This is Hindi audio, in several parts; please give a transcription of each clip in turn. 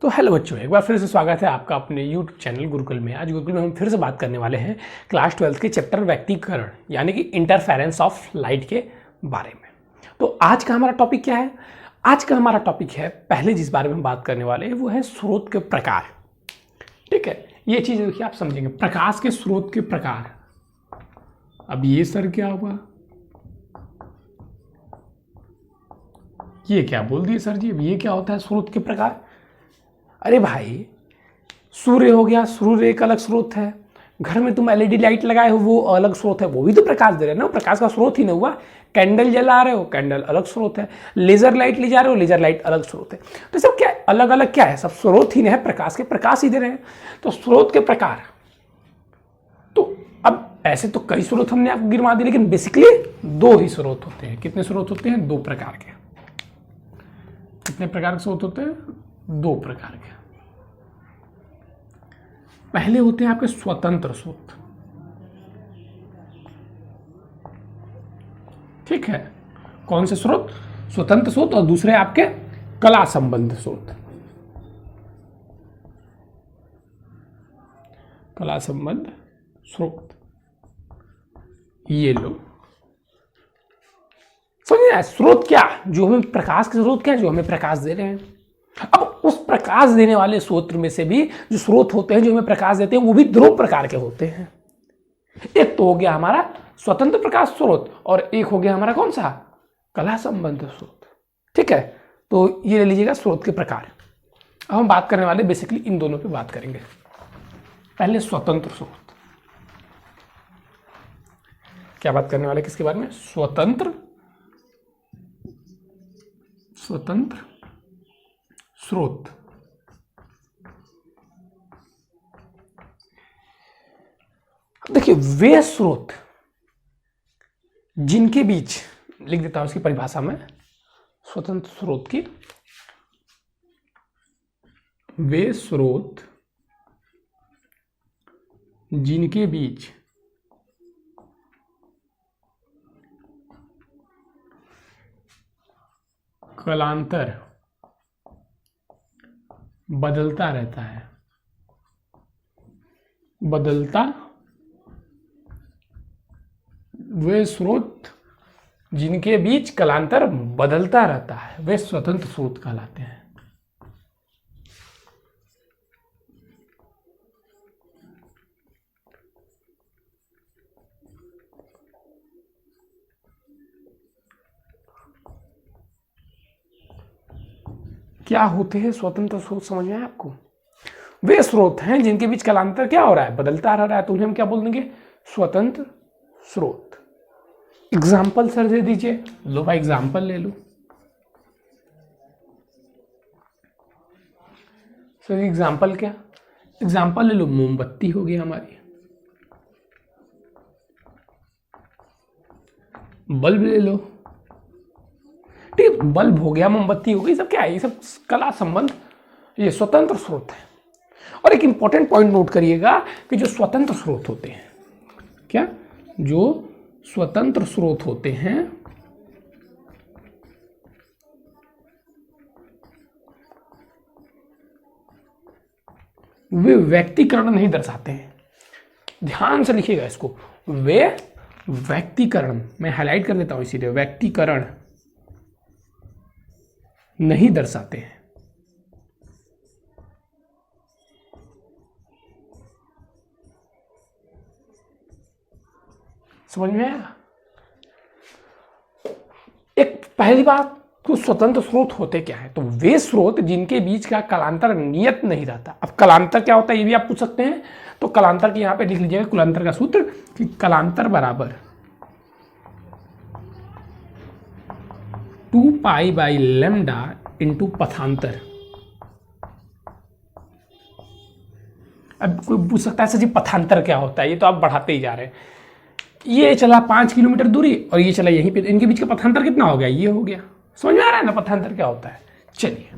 तो हेलो बच्चों, एक बार फिर से स्वागत है आपका अपने YouTube चैनल गुरुकुल में। आज गुरुकुल में हम फिर से बात करने वाले हैं क्लास 12 के चैप्टर व्यक्तिकरण यानी कि इंटरफेरेंस ऑफ लाइट के बारे में। तो आज का हमारा टॉपिक क्या है? आज का हमारा टॉपिक है, पहले जिस बारे में हम बात करने वाले हैं वो है स्रोत के प्रकार। ठीक है, ये चीज़ देखिए आप समझेंगे, प्रकाश के स्रोत के प्रकार। अब ये सर क्या हुआ, ये क्या बोल दिए सर जी? अब ये क्या होता है स्रोत के प्रकार? अरे भाई, सूर्य हो गया, सूर्य एक अलग स्रोत है। घर में तुम एलईडी लाइट लगाए हो, वो अलग स्रोत है, वो भी तो प्रकाश दे रहे हैं ना, प्रकाश का स्रोत ही नहीं हुआ। कैंडल जला रहे हो, कैंडल अलग स्रोत है। लेजर लाइट ले जा रहे हो, लेजर लाइट अलग स्रोत है। तो सब क्या है? अलग अलग क्या है? सब स्रोत ही नहीं है, प्रकाश के, प्रकाश ही दे रहे हैं। तो स्रोत के प्रकार, तो अब ऐसे तो कई स्रोत हमने आपको गिनवा दिए, लेकिन बेसिकली दो ही स्रोत होते हैं। कितने स्रोत होते हैं? दो प्रकार के। कितने प्रकार के स्रोत होते हैं? दो प्रकार के। पहले होते हैं आपके स्वतंत्र स्रोत। ठीक है, कौन से स्रोत? स्वतंत्र स्रोत। और दूसरे आपके कला संबंध स्रोत। कला संबंध स्रोत, ये लो। समझिए, स्रोत क्या? जो हमें प्रकाश के स्रोत क्या है? जो हमें प्रकाश दे रहे हैं। अब उस प्रकाश देने वाले स्रोत में से भी जो स्रोत होते हैं जो हमें प्रकाश देते हैं, वो भी दो प्रकार के होते हैं। एक तो हो गया हमारा स्वतंत्र प्रकाश स्रोत, और एक हो गया हमारा कौन सा? कला संबंध स्रोत। ठीक है, तो ये ले लीजिएगा स्रोत के प्रकार। अब हम बात करने वाले बेसिकली इन दोनों पे बात करेंगे। पहले स्वतंत्र स्रोत। क्या बात करने वाले, किसके बारे में? स्वतंत्र स्रोत। देखिए, वे स्रोत जिनके बीच, लिख देता हूं इसकी परिभाषा में, स्वतंत्र स्रोत की, वे स्रोत जिनके बीच कालांतर बदलता रहता है, वे स्रोत जिनके बीच कालांतर बदलता रहता है, वे स्वतंत्र स्रोत कहलाते हैं। क्या होते हैं स्वतंत्र स्रोत? समझ में आया आपको? वे स्रोत हैं जिनके बीच कालांतर क्या हो रहा है? बदलता रह रहा है, तो उन्हें हम क्या बोल देंगे? स्वतंत्र स्रोत। एग्जाम्पल सर दे दीजिए। लो भाई, एग्जाम्पल ले लो सर। एग्जाम्पल क्या? एग्जाम्पल ले लो, मोमबत्ती हो गई हमारी, बल्ब ले लो। ठीक, बल्ब हो गया, मोमबत्ती हो गई, सब क्या है? ये सब कला संबंध, ये स्वतंत्र स्रोत है। और एक इंपॉर्टेंट पॉइंट नोट करिएगा कि जो स्वतंत्र स्रोत होते हैं, क्या? जो स्वतंत्र स्रोत होते हैं, वे व्यक्तिकरण नहीं दर्शाते हैं। ध्यान से लिखिएगा इसको, वे व्यक्तिकरण, मैं हाईलाइट कर देता हूं इसीलिए, व्यक्तिकरण नहीं दर्शाते हैं। समझ में आया? एक पहली बात, तो स्वतंत्र स्रोत होते क्या है? तो वे स्रोत जिनके बीच का कालांतर नियत नहीं रहता। अब कालांतर क्या होता है ये भी आप पूछ सकते हैं, तो कालांतर की यहां पे लिख लीजिएगा कुलांतर का सूत्र, कि कालांतर बराबर 2 पाई बाई लैम्डा इंटू पथांतर। अब कोई पूछ सकता है सर जी पथांतर क्या होता है? ये तो आप बढ़ाते ही जा रहे हैं। ये चला 5 किलोमीटर दूरी और ये चला यहीं पे, इनके बीच का पथांतर कितना हो गया? ये हो गया। समझ में आ रहा है ना पथांतर क्या होता है? चलिए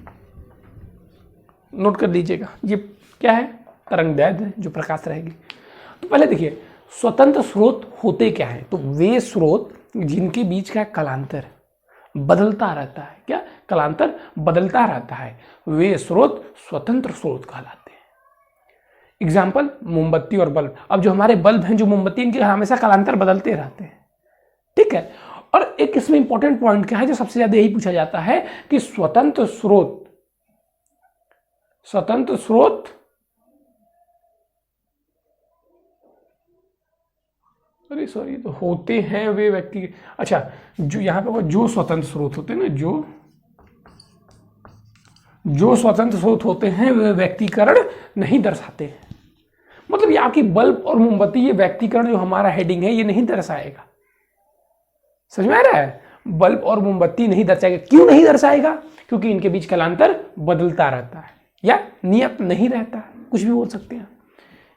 नोट कर लीजिएगा, ये क्या है? तरंगदैर्घ्य जो प्रकाश रहेगी। तो पहले देखिए, स्वतंत्र स्रोत होते क्या है? तो वे स्रोत जिनके बीच का कालांतर बदलता रहता है। क्या? कालांतर बदलता रहता है, वे स्रोत स्वतंत्र स्रोत कहलाते हैं। एग्जाम्पल मोमबत्ती और बल्ब। अब जो हमारे बल्ब हैं, जो मोमबत्ती, इनके हमेशा कालांतर बदलते रहते हैं, ठीक है। और एक इसमें इंपॉर्टेंट पॉइंट क्या है जो सबसे ज्यादा यही पूछा जाता है कि स्वतंत्र स्रोत अरे सॉरी, तो होते हैं वे व्यक्ति, अच्छा जो यहाँ पे जो स्वतंत्र स्रोत होते हैं ना, जो स्वतंत्र स्रोत होते हैं वे व्यक्तिकरण नहीं दर्शाते हैं। मतलब ये आपकी बल्ब और मोमबत्ती, ये व्यक्तिकरण जो हमारा हेडिंग है ये नहीं दर्शाएगा। समझ में आ रहा है? बल्ब और मोमबत्ती नहीं दर्शाएगा। क्यों नहीं दर्शाएगा? क्योंकि इनके बीच कालांतर बदलता रहता है या नियत नहीं रहता है, कुछ भी बोल सकते हैं।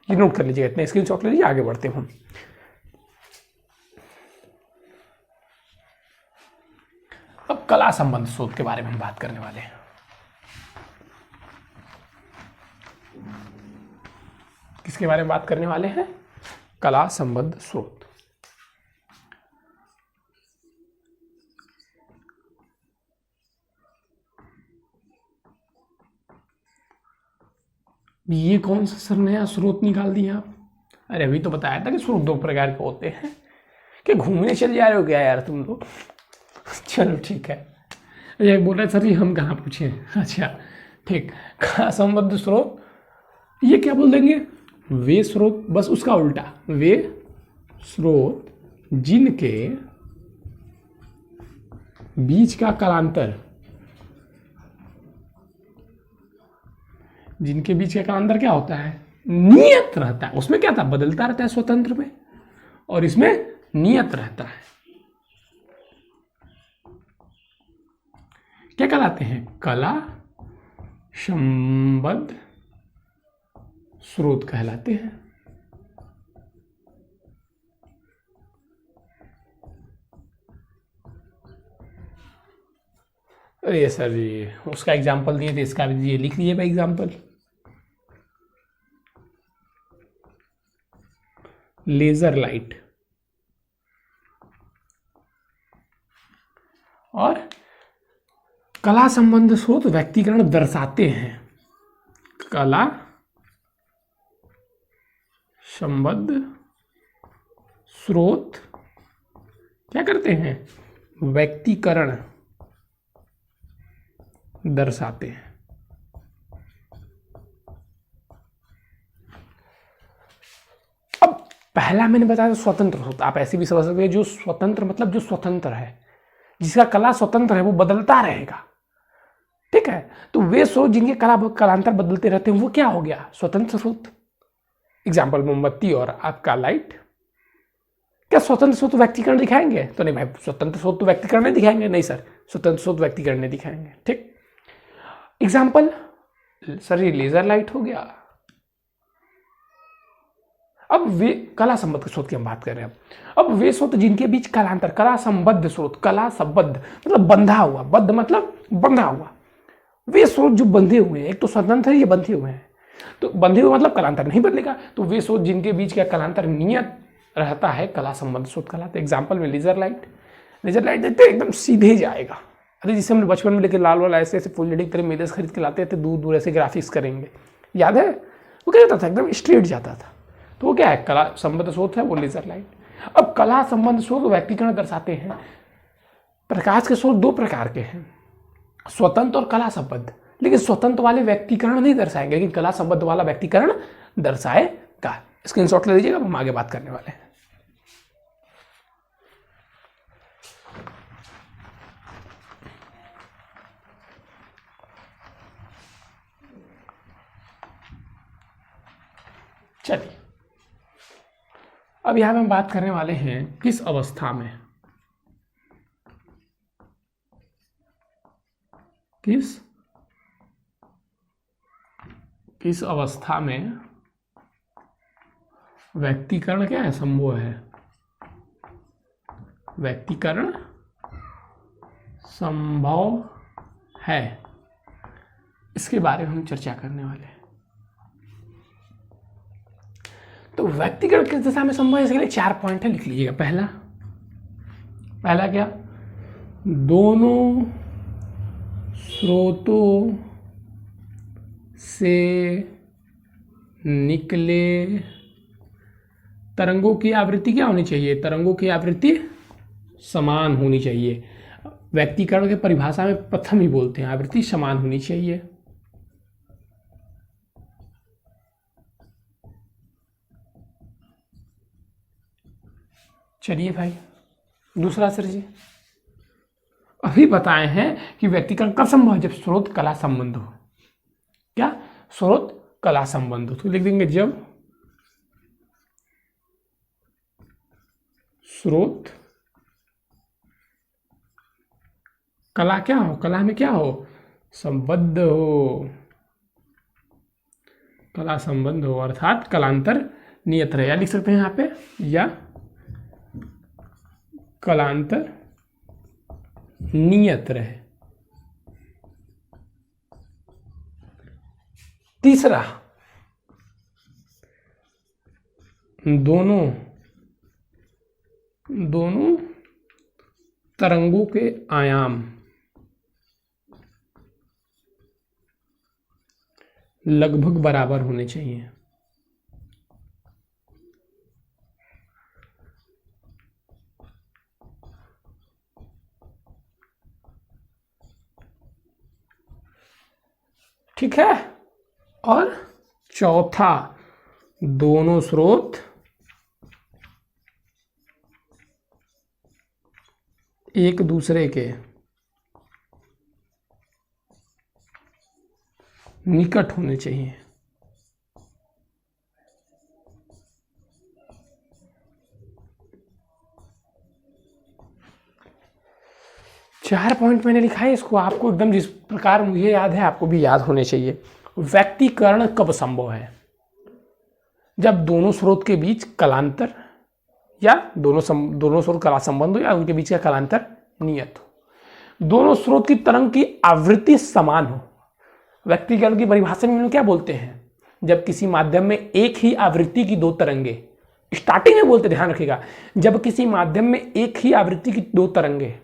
ये नोट कर लीजिएगा, इतने स्क्रीनशॉट ले लीजिए, आगे बढ़ते हैं हम। अब कला संबंध स्रोत के बारे में हम बात करने वाले हैं। किसके बारे में बात करने वाले हैं? कला संबंध स्रोत। ये कौन सा सर नया स्रोत निकाल दिया आप? अरे अभी तो बताया था कि स्रोत दो प्रकार के होते हैं। कि घूमने चल जा रहे हो क्या यार तुम लोग? चलो ठीक है। ये बोल रहे सर जी हम कहाँ पूछे? अच्छा ठीक। कला संबंध स्रोत, ये क्या बोल देंगे? वे स्रोत, बस उसका उल्टा, वे स्रोत जिनके बीच का कालांतर, जिनके बीच का कालांतर क्या होता है? नियत रहता है। उसमें क्या था? बदलता रहता है स्वतंत्र में, और इसमें नियत रहता है। क्या कहलाते हैं? कला संबद्ध स्रोत कहलाते हैं। अरे सर जी उसका एग्जाम्पल दिए थे, इसका भी ये लिख लीजिए भाई एग्जाम्पल। लेजर लाइट और कला संबंध स्रोत व्यक्तिकरण दर्शाते हैं। कला संबद्ध स्रोत क्या करते हैं? व्यक्तिकरण दर्शाते हैं। अब पहला मैंने बताया स्वतंत्र स्रोत। आप ऐसे भी समझ सकते हैं, जो स्वतंत्र मतलब जो स्वतंत्र है, जिसका कला स्वतंत्र है, वो बदलता रहेगा, ठीक है। तो वे स्रोत जिनके कालांतर बदलते रहते हैं वो क्या हो गया? स्वतंत्र स्रोत। एग्जाम्पल मोमबत्ती और आपका लाइट। क्या स्वतंत्र स्रोत व्यक्तिकरण दिखाएंगे? तो नहीं भाई, स्वतंत्र स्रोत तो व्यक्तिकरण नहीं दिखाएंगे। नहीं सर, स्वतंत्र स्रोत व्यक्तिकरण नहीं दिखाएंगे, ठीक। एग्जाम्पल सर ये लेजर लाइट हो गया। अब वे कला संबद्ध स्रोत की हम बात कर रहे हैं। अब वे स्रोत जिनके बीच कालांतर, कला संबद्ध स्रोत, कला संबद्ध मतलब बंधा हुआ, बद्ध मतलब बंधा हुआ। वे स्रोत जो बंधे हुए हैं, एक तो स्वतंत्र है, ये बंधे हुए हैं, तो बंधे हुए मतलब कालांतर नहीं बदलेगा। तो वे स्रोत जिनके बीच का कालांतर नियत रहता है, कला संबंध स्रोत कहलाते हैं। एग्जाम्पल में लेजर लाइट। लेजर लाइट देखते एकदम सीधे जाएगा। अरे जिसे हम बचपन में लेके लाल वाला ऐसे ऐसे फुल की तरह मेजर्स खरीद के लाते थे, दूर दूर ऐसे ग्राफिक्स करेंगे, याद है? वो क्या जाता था? एकदम स्ट्रेट जाता था। तो वो क्या है? कला संबंध स्रोत है वो लेजर लाइट। अब कला संबंध स्रोत व्यक्तिकरण दर्शाते हैं। प्रकाश के स्रोत दो प्रकार के हैं, स्वतंत्र और कला संबद्ध। लेकिन स्वतंत्र वाले व्यक्तिकरण नहीं दर्शाएंगे, लेकिन कला संबद्ध वाला व्यक्तिकरण दर्शाएगा। स्क्रीनशॉट ले लीजिएगा, हम आगे बात करने वाले हैं। चलिए अब यहां हम बात करने वाले हैं किस अवस्था में, किस अवस्था में व्यक्तिकरण क्या है? संभव है। व्यक्तिकरण संभव है, इसके बारे में हम चर्चा करने वाले हैं। तो व्यक्तिगत किस दिशा में संभव है, इसके लिए 4 पॉइंट है, लिख लीजिएगा। पहला क्या? दोनों स्रोतों से निकले तरंगों की आवृत्ति क्या होनी चाहिए? तरंगों की आवृत्ति समान होनी चाहिए। व्यक्तीकरण के परिभाषा में प्रथम ही बोलते हैं आवृत्ति समान होनी चाहिए। चलिए भाई दूसरा सर जी, अभी बताए हैं कि व्यक्तीकरण कब संभव है? जब स्रोत कला संबंध हो। क्या? स्रोत कला संबंध हो। तो लिख देंगे जब स्रोत कला क्या हो? कला में क्या हो? संबद्ध हो। कला संबंध हो अर्थात कलांतर नियत रहे, या लिख सकते हैं यहाँ पे या कलांतर नियत रहे। तीसरा, दोनों तरंगों के आयाम लगभग बराबर होने चाहिए। ठीक है। और चौथा, दोनों स्रोत एक दूसरे के निकट होने चाहिए। चार पॉइंट मैंने लिखा है, इसको आपको एकदम जिस प्रकार मुझे याद है आपको भी याद होने चाहिए। व्यक्तीकरण कब संभव है? जब दोनों स्रोत के बीच कलांतर या दोनों स्रोत कला संबंध हो या उनके बीच का कलांतर नियत हो। दोनों स्रोत की तरंग की आवृत्ति समान हो। व्यक्तीकरण की परिभाषा में क्या बोलते हैं? जब किसी माध्यम में एक ही आवृत्ति की दो तरंगे, स्टार्टिंग में बोलते, ध्यान रखिएगा, जब किसी माध्यम में एक ही आवृत्ति की दो तरंगे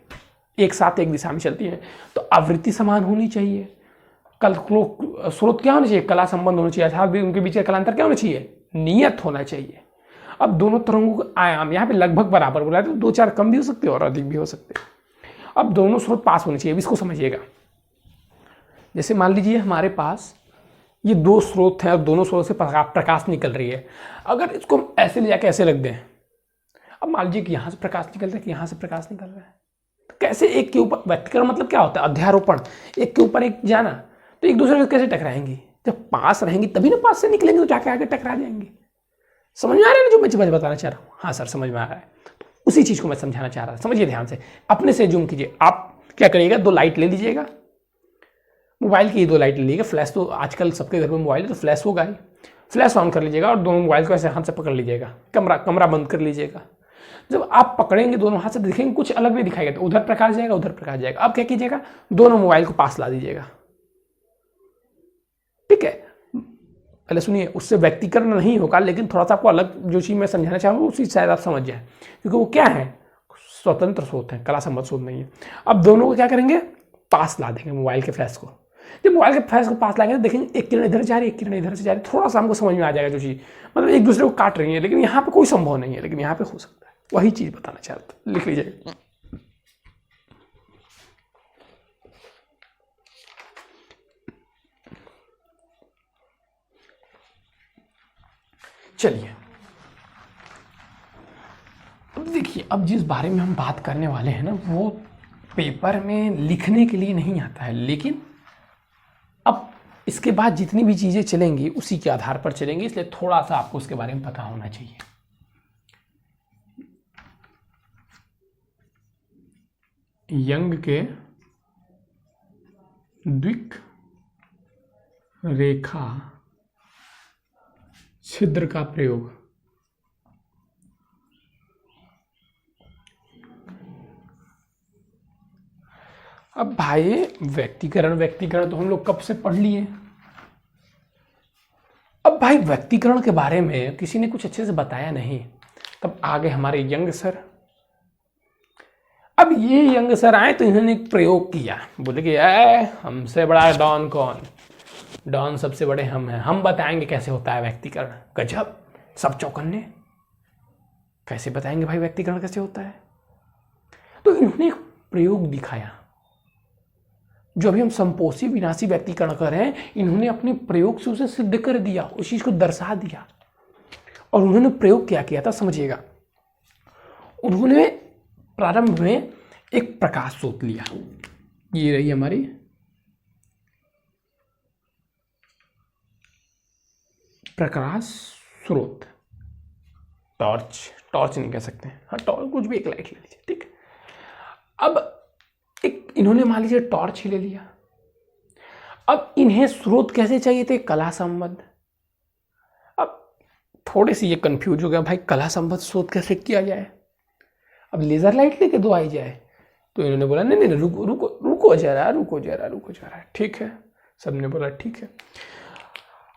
एक साथ एक दिशा में चलती हैं तो आवृत्ति समान होनी चाहिए। स्रोत क्या होना चाहिए? कला संबंध होना चाहिए अर्थात उनके बीच का कलांतर क्या होना चाहिए? नियत होना चाहिए। अब दोनों तरंगों का आयाम यहाँ पे लगभग बराबर बोला है, तो दो चार कम भी हो सकते हैं और अधिक भी हो सकते हैं। अब दोनों स्रोत पास होने चाहिए, इसको समझिएगा। जैसे मान लीजिए हमारे पास ये दो स्रोत हैं और दोनों स्रोत से प्रकाश निकल रही है। अगर इसको हम ऐसे ले जाके ऐसे रख दें, अब मान लीजिए कि यहाँ से प्रकाश निकल रहा है कि यहाँ से प्रकाश निकल रहा है, तो कैसे एक के ऊपर, व्यक्तीकरण मतलब क्या होता है? अध्यारोपण, एक के ऊपर एक जाना, तो एक दूसरे से कैसे टकराएंगी? जब पास रहेंगी तभी ना पास से निकलेंगे, तो जाके आगे टकरा जाएंगे। समझ में आ रहा है ना जो मैं बताना चाह रहा हूँ? हाँ सर समझ में आ रहा है। तो उसी चीज़ को मैं समझाना चाह रहा था, समझिए ध्यान से, अपने से जूम कीजिए। आप क्या करिएगा, दो लाइट ले लीजिएगा, मोबाइल की दो लाइट ले लीजिएगा। फ्लैश तो आजकल सबके घर में मोबाइल है तो फ्लैश होगा ही। फ्लैश ऑन कर लीजिएगा और दोनों मोबाइल को ऐसे हाथ से पकड़ लीजिएगा, कमरा बंद कर लीजिएगा। जब आप पकड़ेंगे दोनों हाथ से, देखेंगे कुछ अलग भी दिखाएगा, तो उधर प्रकाश जाएगा उधर प्रकाश जाएगा। अब क्या कीजिएगा, दोनों मोबाइल को पास ला दीजिएगा। ठीक है, पहले सुनिए, उससे व्यक्तीकरण नहीं होगा, लेकिन थोड़ा सा आपको अलग जो चीज़ मैं समझाना चाहूँगा उसी शायद आप समझ जाए, क्योंकि वो क्या है, स्वतंत्र स्रोत है, कला संबंध स्रोत नहीं है। अब दोनों को क्या करेंगे, पास ला देंगे मोबाइल के फ्लैश को। जब मोबाइल के फ्लैश को पास लाएंगे तो देखेंगे एक किरण इधर जा रही है, एक किरण इधर से जा रही है। थोड़ा सा हमको समझ में आ जाएगा जो चीज़, मतलब एक दूसरे को काट रही है, लेकिन यहाँ पे कोई संभव नहीं है, लेकिन यहाँ पे हो सकता है। वही चीज़ बताना चाहता, लिख लीजिएगा। चलिए अब देखिए, अब जिस बारे में हम बात करने वाले हैं ना, वो पेपर में लिखने के लिए नहीं आता है, लेकिन अब इसके बाद जितनी भी चीज़ें चलेंगी उसी के आधार पर चलेंगी, इसलिए थोड़ा सा आपको उसके बारे में पता होना चाहिए। यंग के द्विक रेखा छिद्र का प्रयोग अब भाई व्यक्तीकरण तो हम लोग कब से पढ़ लिए। अब भाई व्यक्तीकरण के बारे में किसी ने कुछ अच्छे से बताया नहीं, तब आगे हमारे यंग सर, अब ये यंग सर आए तो इन्होंने एक प्रयोग किया, बोले कि हमसे बड़ा डॉन कौन, डॉन सबसे बड़े हम हैं, हम बताएंगे कैसे होता है व्यक्तिकरण। गजब, सब चौकन्ने, कैसे बताएंगे भाई व्यक्तिकरण कैसे होता है। तो इन्होंने एक प्रयोग दिखाया, जो अभी हम संपोषी विनाशी व्यक्तिकरण कर रहे हैं, इन्होंने अपने प्रयोग से उसे सिद्ध कर दिया, उस चीज को दर्शा दिया। और उन्होंने प्रयोग क्या किया था समझिएगा। उन्होंने प्रारंभ में एक प्रकाश स्रोत लिया, ये रही हमारी प्रकाश स्रोत, टॉर्च नहीं कह सकते, हाँ टॉर्च, कुछ भी एक लाइट ले लीजिए, ठीक। अब एक इन्होंने मान लीजिए टॉर्च ही ले लिया। अब इन्हें स्रोत कैसे चाहिए थे, कला संबद्ध। अब थोड़े से ये कंफ्यूज हो गया, भाई कला संबद्ध स्रोत कैसे किया जाए, अब लेजर लाइट लेके दो आई जाए। तो इन्होंने बोला नहीं नहीं रुको रुको रुको जरा, ठीक है, सबने बोला ठीक है।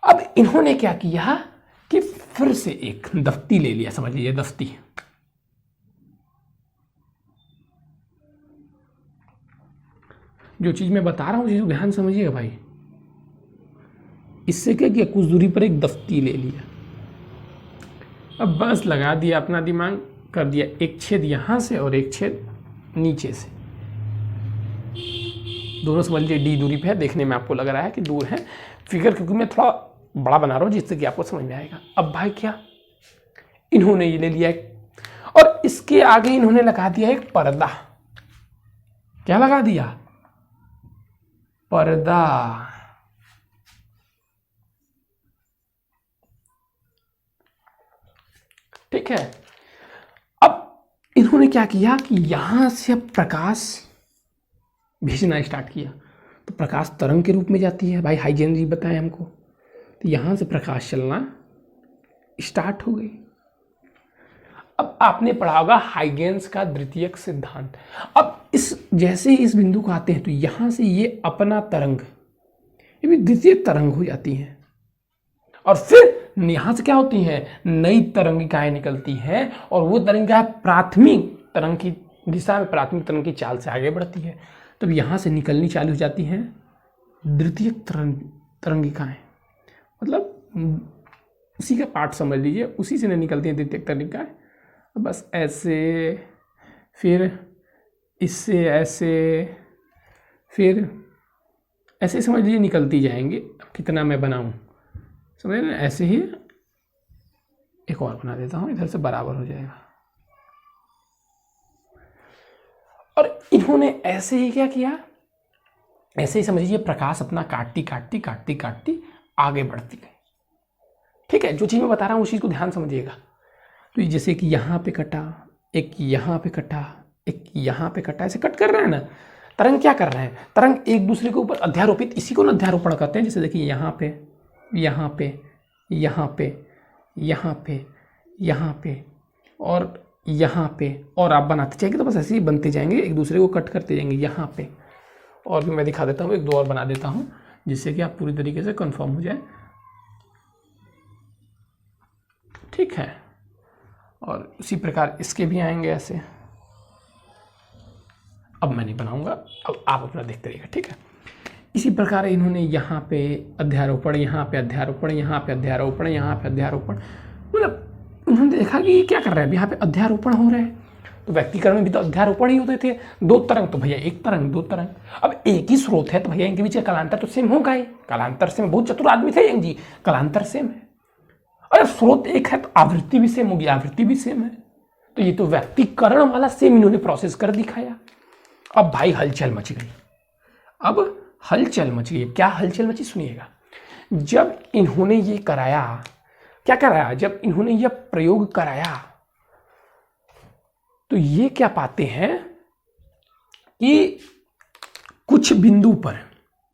अब इन्होंने क्या किया कि फिर से एक दफ्ती ले लिया, समझ लीजिए दफ्ती, जो चीज मैं बता रहा हूं उस चीज को ध्यान समझिएगा भाई। इससे क्या किया, कुछ दूरी पर एक दफ्ती ले लिया, अब बस लगा दिया अपना दिमाग, कर दिया एक छेद यहां से और एक छेद नीचे से, दोनों समझ लीजिए डी दूरी पे है। देखने में आपको लग रहा है कि दूर है फिगर, क्योंकि मैं थोड़ा बड़ा बना रहा हूं जिससे कि आपको समझ में आएगा। अब भाई क्या, इन्होंने ये ले लिया और इसके आगे इन्होंने लगा दिया एक पर्दा। क्या लगा दिया, पर्दा। ठीक है। अब इन्होंने क्या किया कि यहां से प्रकाश भेजना स्टार्ट किया, तो प्रकाश तरंग के रूप में जाती है, भाई हाइजेन जी बताए हमको। तो यहां से प्रकाश चलना स्टार्ट हो गई। अब आपने पढ़ा होगा हाइगेंस का द्वितीयक सिद्धांत। अब इस जैसे इस बिंदु को आते हैं तो यहां से ये अपना तरंग, ये भी द्वितीय तरंग हो जाती है, और फिर यहां से क्या होती है, नई तरंगिकाएं निकलती हैं, और वो तरंगिकाएं प्राथमिक तरंग की दिशा में, प्राथमिक तरंग की चाल से आगे बढ़ती है। तब यहां से निकलनी चालू हो जाती हैं द्वितीय तरंगिकाएं, मतलब उसी का पार्ट समझ लीजिए, उसी से निकलती हैं द्वितीय तरंगिकाएं। बस ऐसे, फिर इससे ऐसे, फिर ऐसे समझ लीजिए निकलती जाएंगे। कितना मैं बनाऊं समझ रहे, ऐसे ही एक और बना देता हूं, इधर से बराबर हो जाएगा। और इन्होंने ऐसे ही क्या किया, ऐसे ही समझ लीजिए प्रकाश अपना काटती काटती काटती काटती आगे बढ़ती गई। ठीक है, जो चीज मैं बता रहा हूं उस चीज को ध्यान समझिएगा। तो जैसे कि यहाँ पे कटा, एक यहाँ पे कटा, एक यहाँ पे कटा, ऐसे कट कर रहे हैं ना। तरंग क्या कर रहे हैं, तरंग एक दूसरे के ऊपर अध्यारोपित, इसी को ना अध्यारोपण कहते हैं। जैसे देखिए यहाँ पे, यहाँ पे, यहाँ पे, यहाँ पे, यहाँ पे और यहाँ पे, और आप बनाते जाएंगे तो बस ऐसे ही बनते जाएंगे, एक दूसरे को कट करते जाएंगे यहाँ पे। और भी मैं दिखा देता हूँ, एक दो और बना देता हूँ जिससे कि आप पूरी तरीके से कंफर्म हो जाए। ठीक है, और इसी प्रकार इसके भी आएंगे ऐसे। अब मैं नहीं बनाऊंगा, अब आप अपना देखते रहिएगा। ठीक है, इसी प्रकार इन्होंने यहाँ पे अध्यारोपण, यहाँ पे अध्यारोपण, यहाँ पे अध्यारोपण, यहाँ पे अध्यारोपण, मतलब उन्होंने देखा कि ये क्या कर रहे हैं, यहाँ पे अध्यारोपण हो रहे हैं। तो व्यक्तिकरण में भी तो अध्यारोपण ही होते थे, दो तरंग तो भैया एक तरंग, दो तरंग। अब एक ही स्रोत है तो भैया इनके बीच कालांतर तो सेम होगा ही, कालांतर सेम, बहुत चतुर आदमी थे यंग जी, कालांतर सेम है। अरे स्रोत एक है तो आवृत्ति भी सेम होगी, आवृत्ति भी सेम है, तो ये तो व्यक्तिकरण वाला सेम इन्होंने प्रोसेस कर दिखाया। अब भाई हलचल मच गई, अब हलचल मच गई। क्या हलचल मची सुनिएगा। जब इन्होंने ये कराया, क्या कराया, जब इन्होंने यह प्रयोग कराया तो ये क्या पाते हैं कि कुछ बिंदु पर,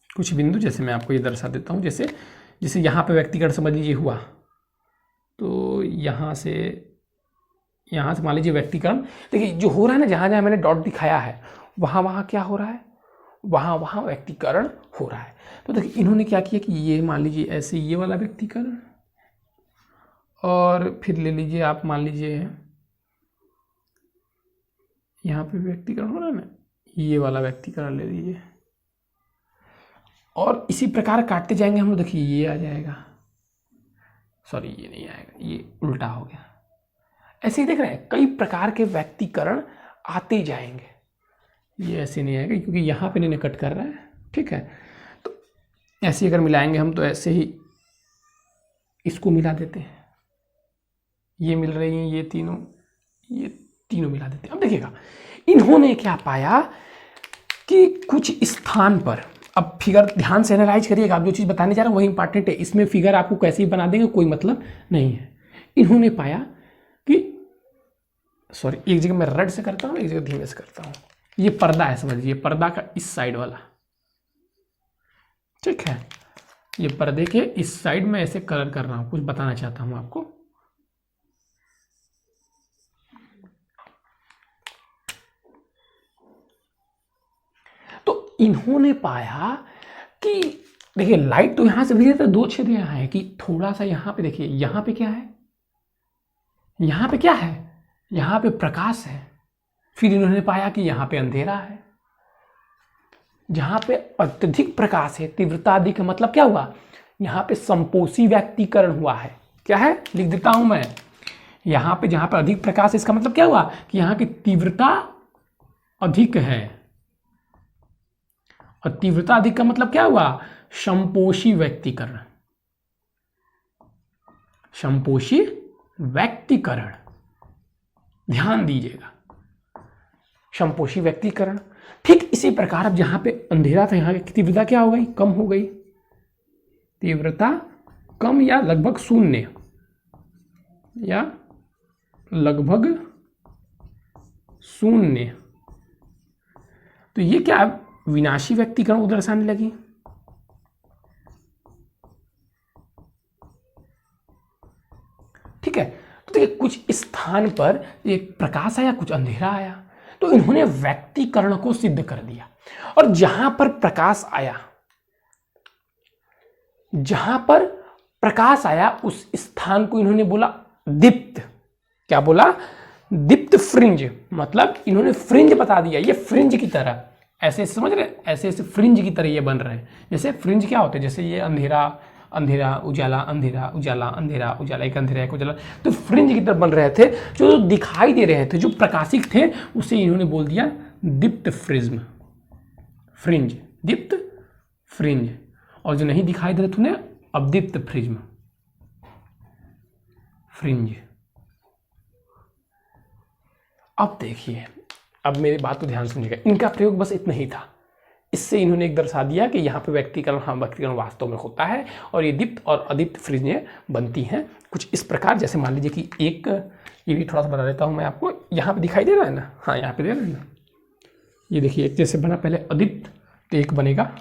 कुछ बिंदु, जैसे मैं आपको ये दर्शा देता हूं, जैसे जैसे यहां पे व्यक्तिकरण समझ लीजिए हुआ, तो यहां से मान लीजिए व्यक्तिकरण, देखिए जो हो रहा है ना, जहां जहां मैंने डॉट दिखाया है वहां वहां क्या हो रहा है, वहां वहां व्यक्तिकरण हो रहा है। तो देखिए इन्होंने क्या किया कि ये मान लीजिए ऐसे ये वाला व्यक्तिकरण, और फिर ले लीजिए आप मान लीजिए यहाँ पे व्यक्तीकरण हो रहा है ना, ये वाला व्यक्तीकरण ले लीजिए और इसी प्रकार काटते जाएंगे हम लोग। देखिए ये आ जाएगा, सॉरी ये नहीं आएगा, ये उल्टा हो गया। ऐसे ही देख रहे हैं कई प्रकार के व्यक्तीकरण आते जाएंगे। ये ऐसे नहीं आएगा क्योंकि यहाँ पे नहीं कट कर रहा है, ठीक है। तो ऐसे अगर मिलाएंगे हम तो ऐसे ही इसको मिला देते हैं, ये मिल रही हैं ये तीनों मिला देते हैं। अब देखिएगा इन्होंने क्या पाया कि कुछ स्थान पर, अब फिगर ध्यान से एनालाइज करिएगा, आप जो चीज़ बताने जा रहा हूँ वही इंपॉर्टेंट है, इसमें फिगर आपको कैसे ही बना देंगे कोई मतलब नहीं है। इन्होंने पाया कि सॉरी एक जगह मैं रड से करता हूँ, एक जगह धीमे से करता हूँ। ये पर्दा है, समझिए पर्दा का इस साइड वाला, ठीक है। ये पर्दे के इस साइड में ऐसे कलर कर रहा हूँ, कुछ बताना चाहता हूँ आपको। तो इन्होंने पाया कि देखिए लाइट तो यहां से भी तो दो छेद यहाँ है कि थोड़ा सा यहाँ पे देखिए, यहाँ पे क्या है, यहाँ पे क्या है, यहाँ पे प्रकाश है। फिर इन्होंने पाया कि यहाँ पे अंधेरा है। जहां पे अत्यधिक प्रकाश है, तीव्रता अधिक है, मतलब क्या हुआ, यहाँ पे संपोषी व्यक्तीकरण हुआ है। क्या है, लिख देता हूं मैं, यहाँ पे जहां पे अधिक प्रकाश है इसका मतलब क्या हुआ कि यहाँ की तीव्रता अधिक है। और तीव्रता अधिक का मतलब क्या हुआ, संपोषी व्यक्तीकरण, संपोषी व्यक्तीकरण, ध्यान दीजिएगा, संपोषी व्यक्तीकरण। ठीक इसी प्रकार अब जहां पे अंधेरा था यहाँ की तीव्रता क्या हो गई, कम हो गई, तीव्रता कम या लगभग शून्य, या लगभग शून्य। तो ये क्या विनाशी व्यक्तीकरण को दर्शाने लगी। ठीक है, तो देखिए कुछ स्थान पर एक प्रकाश आया, कुछ अंधेरा आया, तो इन्होंने व्यक्तीकरण को सिद्ध कर दिया। और जहां पर प्रकाश आया, जहां पर प्रकाश आया उस स्थान को इन्होंने बोला दीप्त। क्या बोला, दीप्त फ्रिंज, मतलब इन्होंने फ्रिंज बता दिया। ये फ्रिंज की तरह, ऐसे समझ रहे, ऐसे ऐसे फ्रिंज की तरह ये बन रहे हैं। जैसे फ्रिंज क्या होते हैं, जैसे ये अंधेरा अंधेरा उजाला, अंधेरा उजाला, अंधेरा उजाला, एक अंधेरा एक उजाला, तो फ्रिंज की तरह बन रहे थे। जो दिखाई दे रहे थे, जो प्रकाशित थे, उसे इन्होंने बोल दिया दीप्त फ्रिज्म, फ्रिंज, दीप्त फ्रिंज। और जो नहीं दिखाई दे रहे थे उन्हें अदीप्त फ्रिज्म, फ्रिंज। अब देखिए, अब मेरी बात को ध्यान सुनिएगा, इनका प्रयोग बस इतना ही था। इससे इन्होंने एक दर्शा दिया कि यहाँ पे व्यक्तीकरण, हाँ व्यक्तीकरण वास्तव में होता है और ये दीप्त और अदीप्त फ्रिंजें बनती हैं कुछ इस प्रकार। जैसे मान लीजिए कि एक, ये भी थोड़ा सा बता देता हूँ मैं आपको, यहाँ पे दिखाई दे रहा है ना, हाँ यहाँ पे दे रहा है ना, ये देखिए एक जैसे बना पहले अदीप्त, तो एक बनेगा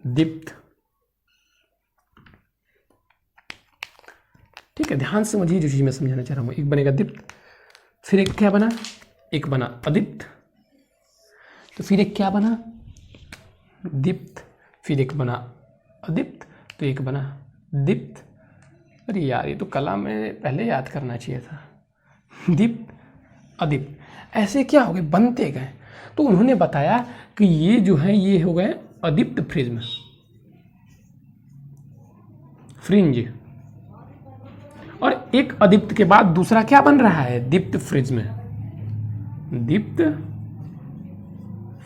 दीप्त। ठीक है, ध्यान से समझिए जो चीज मैं समझाना चाह रहा हूँ। एक बनेगा दीप्त, फिर एक क्या बना, एक बना अदीप्त, तो फिर एक क्या बना दीप्त, फिर एक बना अदीप्त, तो एक बना दीप्त। अरे यार ये तो कला में पहले याद करना चाहिए था, दीप्त अदीप्त। ऐसे क्या हो गए, बनते गए। तो उन्होंने बताया कि ये जो है ये हो गए अदीप्त फ्रिज्म, फ्रिंज। और एक अदीप्त के बाद दूसरा क्या बन रहा है, दीप्त फ्रिज्म, दीप्त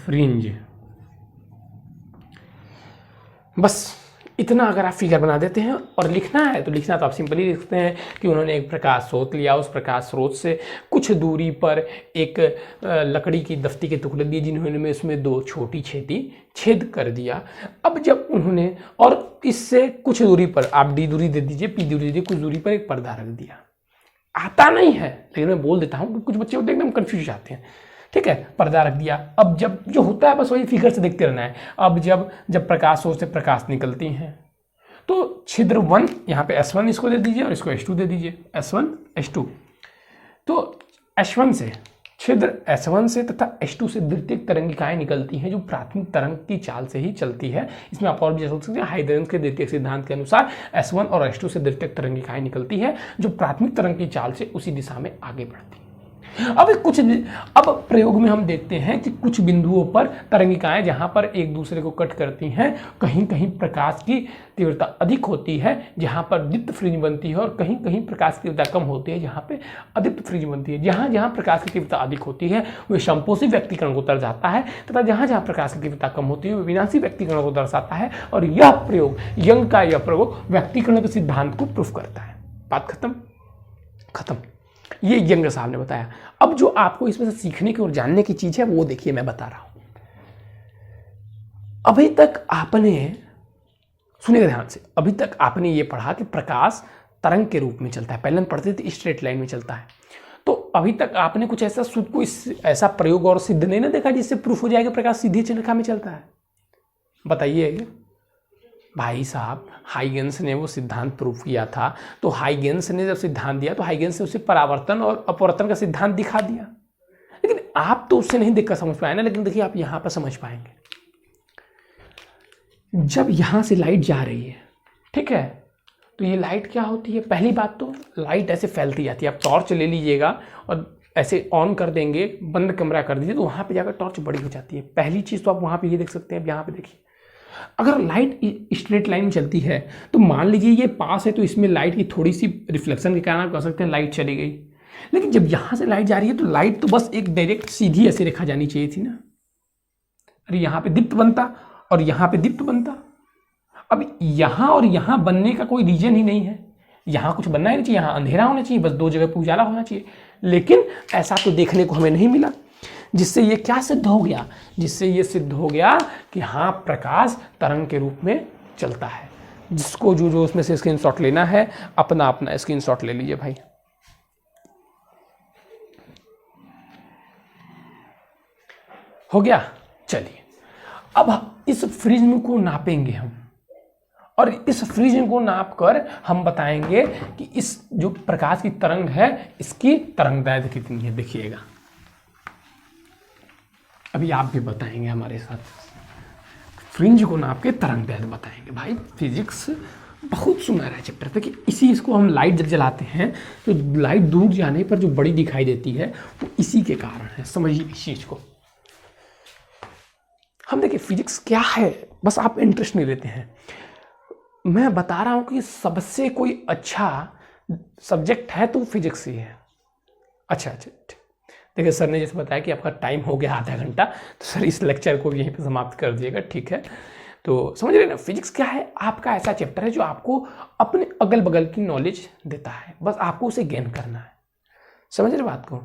फ्रिंज। बस इतना अगर आप फिगर बना देते हैं और लिखना है तो लिखना तो आप सिंपली लिखते हैं कि उन्होंने एक प्रकाश स्रोत लिया, उस प्रकाश स्रोत से कुछ दूरी पर एक लकड़ी की दफ्ती के टुकड़े दिए, जिन्होंने उसमें दो छोटी छेदी छेद कर दिया। अब जब उन्होंने, और इससे कुछ दूरी पर, आप डी दूरी दे दीजिए, पी दूरी दे दीजिए, कुछ दूरी पर एक पर्दा रख दिया। आता नहीं है लेकिन मैं बोल देता हूँ कि कुछ बच्चे होते हैं एकदम कन्फ्यूज जाते हैं। ठीक है, पर्दा रख दिया। अब जब जो होता है बस वही फिगर से देखते रहना है। अब जब प्रकाश सोर्स से प्रकाश निकलती हैं तो छिद्र 1 यहाँ पे S1 इसको दे दीजिए और इसको H2 दे दीजिए, S1 H2। तो H1 से, छिद्र S1 से तथा H2 से द्वितीयक तरंगिकाएं निकलती हैं जो प्राथमिक तरंग की चाल से ही चलती है। इसमें आप और भी सोच सकते हैं, हाइड्रोजन के द्वितीयक सिद्धांत के अनुसार S1 और H2 से द्वितीयक तरंगिकाएं निकलती है जो प्राथमिक तरंग की चाल से उसी दिशा में आगे बढ़ती है। अब प्रयोग में हम देखते हैं कि कुछ बिंदुओं पर तरंगिकाएं जहां पर एक दूसरे को कट करती हैं, कहीं कहीं प्रकाश की तीव्रता अधिक होती है जहां पर दीप्त फ्रिंज बनती है, और कहीं कहीं प्रकाश की तीव्रता कम होती है जहां पे अदीप्त फ्रिंज बनती है। जहां जहां प्रकाश की तीव्रता अधिक होती है वह संपोषी व्यक्तीकरण को दर्शाता है, तथा जहां जहां प्रकाश की तीव्रता कम होती है वह विनाशी व्यक्तीकरण को दर्शाता है। और यह प्रयोग, यंग का यह प्रयोग व्यक्तीकरण के सिद्धांत को प्रूफ करता है। बात खत्म। ये यंग साहब ने बताया। अब जो आपको इसमें से सीखने की और जानने की चीज है वो देखिए मैं बता रहा हूं। अभी तक आपने, सुनिए ध्यान से, अभी तक आपने ये पढ़ा कि प्रकाश तरंग के रूप में चलता है। पहले हम पढ़ते थे स्ट्रेट लाइन में चलता है। तो अभी तक आपने कुछ ऐसा कोई ऐसा प्रयोग और सिद्ध नहीं ना देखा जिससे प्रूफ हो जाएगा प्रकाश सीधी रेखा में चलता है? बताइए भाई साहब। हाइगेंस ने वो सिद्धांत प्रूफ किया था, तो हाइगेंस ने जब सिद्धांत दिया तो हाइगेंस ने उसे परावर्तन और अपवर्तन का सिद्धांत दिखा दिया। लेकिन आप तो उससे नहीं देखकर समझ पाए ना। लेकिन देखिए आप यहां पर समझ पाएंगे। जब यहां से लाइट जा रही है, ठीक है, तो ये लाइट क्या होती है? पहली बात तो लाइट ऐसे फैलती जाती है। आप टॉर्च ले लीजिएगा और ऐसे ऑन कर देंगे, बंद कमरा कर दीजिए, तो वहां पे जाकर टॉर्च बड़ी हो जाती है। पहली चीज तो आप वहां पे ये देख सकते हैं। अब यहाँ पे देखिए, अगर लाइट स्ट्रेट लाइन में चलती है तो मान लीजिए ये पास है, तो इसमें लाइट की थोड़ी सी रिफ्लेक्शन के कारण आप कह सकते हैं लाइट चली गई। लेकिन जब यहां से लाइट जा रही है तो लाइट तो बस एक डायरेक्ट सीधी ऐसे रेखा जानी चाहिए थी ना। अरे यहाँ पे दीप्त बनता और यहाँ पे दीप्त बनता। अब यहाँ और यहाँ बनने का कोई रीजन ही नहीं है। यहाँ कुछ बनना ही नहीं चाहिए, यहाँ अंधेरा होना चाहिए, बस दो जगह पे उजाला होना चाहिए। लेकिन ऐसा तो देखने को हमें नहीं मिला, जिससे ये क्या सिद्ध हो गया? जिससे ये सिद्ध हो गया कि हाँ, प्रकाश तरंग के रूप में चलता है। जिसको जो उसमें से स्क्रीनशॉट लेना है, अपना स्क्रीनशॉट ले लीजिए भाई। हो गया। चलिए अब इस प्रिज्म को नापेंगे हम, और इस प्रिज्म को नापकर हम बताएंगे कि इस जो प्रकाश की तरंग है इसकी तरंगदैर्घ्य कितनी है। देखिएगा अभी आप भी बताएंगे हमारे साथ, फ्रिंज को नाप के तरंगदैर्घ्य बताएंगे। भाई फिजिक्स बहुत सुनहरा है चैप्टर। देखिए इसी इसको हम लाइट जब जलाते हैं तो लाइट दूर जाने पर जो बड़ी दिखाई देती है वो इसी के कारण है। समझिए इस चीज को। हम देखिए फिजिक्स क्या है, बस आप इंटरेस्ट नहीं लेते हैं। मैं बता रहा हूं कि सबसे कोई अच्छा सब्जेक्ट है तो फिजिक्स ही है। अच्छा देखिए सर ने जैसे बताया कि आपका टाइम हो गया आधा घंटा, तो सर इस लेक्चर को यहीं पे समाप्त कर दिएगा, ठीक है। तो समझ रहे ना, फिजिक्स क्या है? आपका ऐसा चैप्टर है जो आपको अपने अगल बगल की नॉलेज देता है, बस आपको उसे गेन करना है। समझ रहे बात को?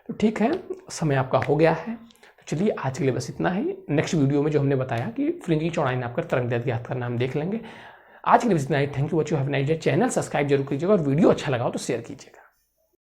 तो ठीक है, समय आपका हो गया है। तो चलिए आज के लिए बस इतना ही। नेक्स्ट वीडियो में जो हमने बताया कि फ्रिंज की चौड़ाई नापकर तरंगदैर्घ्य ज्ञात करना, हम देख लेंगे। आज के लिए बस इतना ही। Thank you, watch you have nice day. Channel subscribe जरूर कीजिएगा और वीडियो अच्छा लगा हो तो शेयर कीजिएगा।